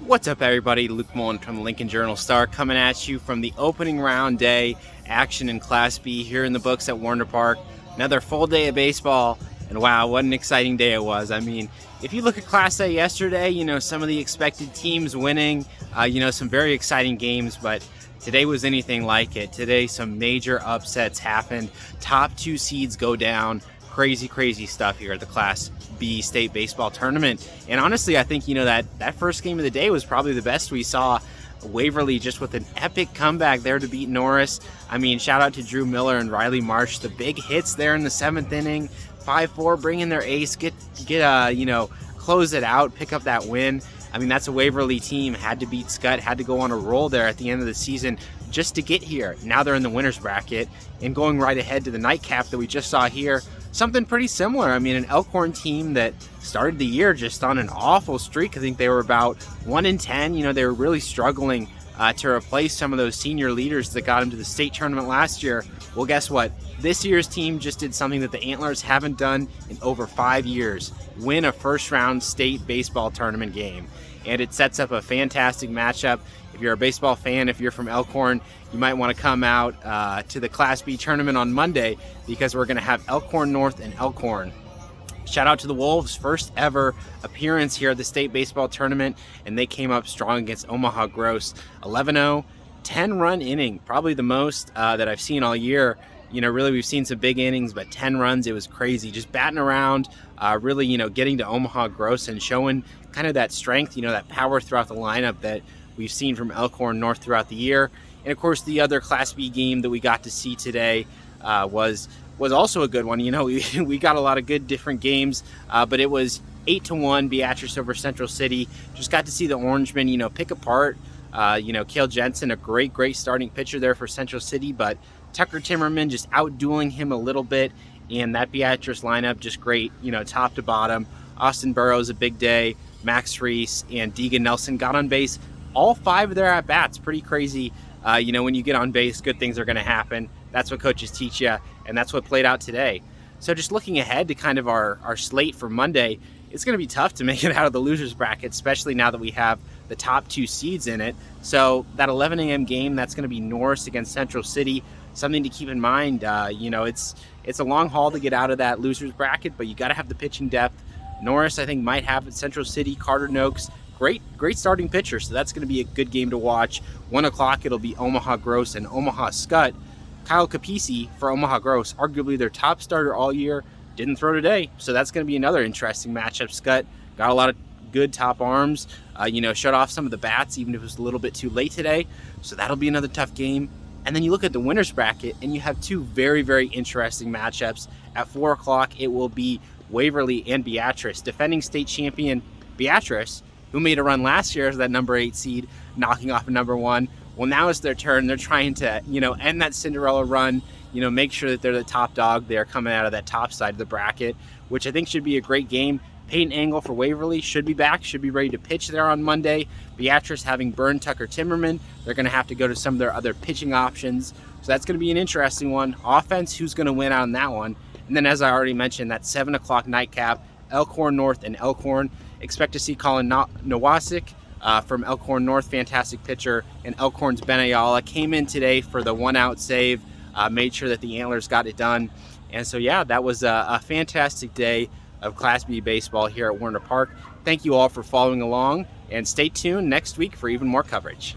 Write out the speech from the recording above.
What's up, everybody? Luke Mullin from the Lincoln Journal-Star coming at you from the opening round day action in Class B here in the books at Warner Park. Another full day of baseball, and wow, what an exciting day it was. I mean, if you look at Class A yesterday, some of the expected teams winning, some very exciting games, but today was anything like it. Today, some major upsets happened. Top two seeds go down. Crazy stuff here at the Class B state baseball tournament. And honestly, I think, that first game of the day was probably the best we saw. Waverly just with an epic comeback there to beat Norris. I mean, shout out to Drew Miller and Riley Marsh. The big hits there in the 7th inning. 5-4, bring in their ace, close it out, pick up that win. I mean, that's a Waverly team. Had to beat Scott, had to go on a roll there at the end of the season just to get here. Now they're in the winner's bracket and going right ahead to the nightcap that we just saw here. Something pretty similar. I mean, an Elkhorn team that started the year just on an awful streak. I think they were about 1-10. They were really struggling to replace some of those senior leaders that got them to the state tournament last year. Well, guess what? This year's team just did something that the Antlers haven't done in over 5 years. Win a first-round state baseball tournament game. And it sets up a fantastic matchup. If you're a baseball fan, if you're from Elkhorn, you might want to come out to the Class B tournament on Monday because we're going to have Elkhorn North and Elkhorn. Shout out to the Wolves, first ever appearance here at the state baseball tournament, and they came up strong against Omaha Gross. 11-0, 10-run inning, probably the most that I've seen all year. Really we've seen some big innings, but 10 runs, it was crazy. Just batting around, really, getting to Omaha Gross and showing kind of that strength, that power throughout the lineup that we've seen from Elkhorn North throughout the year. And of course, the other Class B game that we got to see today was also a good one. We got a lot of good different games, but it was 8-1 Beatrice over Central City. Just got to see the Orangemen, pick apart. Cale Jensen, a great starting pitcher there for Central City, but Tucker Timmerman just outdueling him a little bit, and that Beatrice lineup just great, top to bottom. Austin Burrows, a big day. Max Reese and Deegan Nelson got on base. All 5 of their at-bats, pretty crazy. When you get on base, good things are going to happen. That's what coaches teach you, and that's what played out today. So just looking ahead to kind of our slate for Monday, it's going to be tough to make it out of the losers bracket, especially now that we have the top 2 seeds in it. So that 11 a.m. game, that's going to be Norris against Central City. Something to keep in mind. It's a long haul to get out of that losers bracket, but you got to have the pitching depth. Norris, I think, might have it. Central City, Carter Noakes, great starting pitcher. So that's going to be a good game to watch. 1 o'clock, it'll be Omaha Gross and Omaha Scott. Kyle Capisi for Omaha Gross, arguably their top starter all year, didn't throw today. So that's going to be another interesting matchup. Scott got a lot of good top arms, shut off some of the bats, even if it was a little bit too late today. So that'll be another tough game. And then you look at the winner's bracket, and you have 2 very interesting matchups. At 4 o'clock, it will be Waverly and Beatrice. Defending state champion Beatrice, who made a run last year as that number 8 seed, knocking off a number 1. Well, now it's their turn. They're trying to, end that Cinderella run, make sure that they're the top dog. They're coming out of that top side of the bracket, which I think should be a great game. Peyton Angle for Waverly should be back, should be ready to pitch there on Monday. Beatrice having burned Tucker Timmerman. They're going to have to go to some of their other pitching options. So that's going to be an interesting one. Offense, who's going to win on that one? And then, as I already mentioned, that 7 o'clock nightcap, Elkhorn North and Elkhorn. Expect to see Colin Nowasic from Elkhorn North, fantastic pitcher. And Elkhorn's Ben Ayala came in today for the 1-out save, made sure that the Antlers got it done. And so, yeah, that was a fantastic day of Class B baseball here at Warner Park. Thank you all for following along, and stay tuned next week for even more coverage.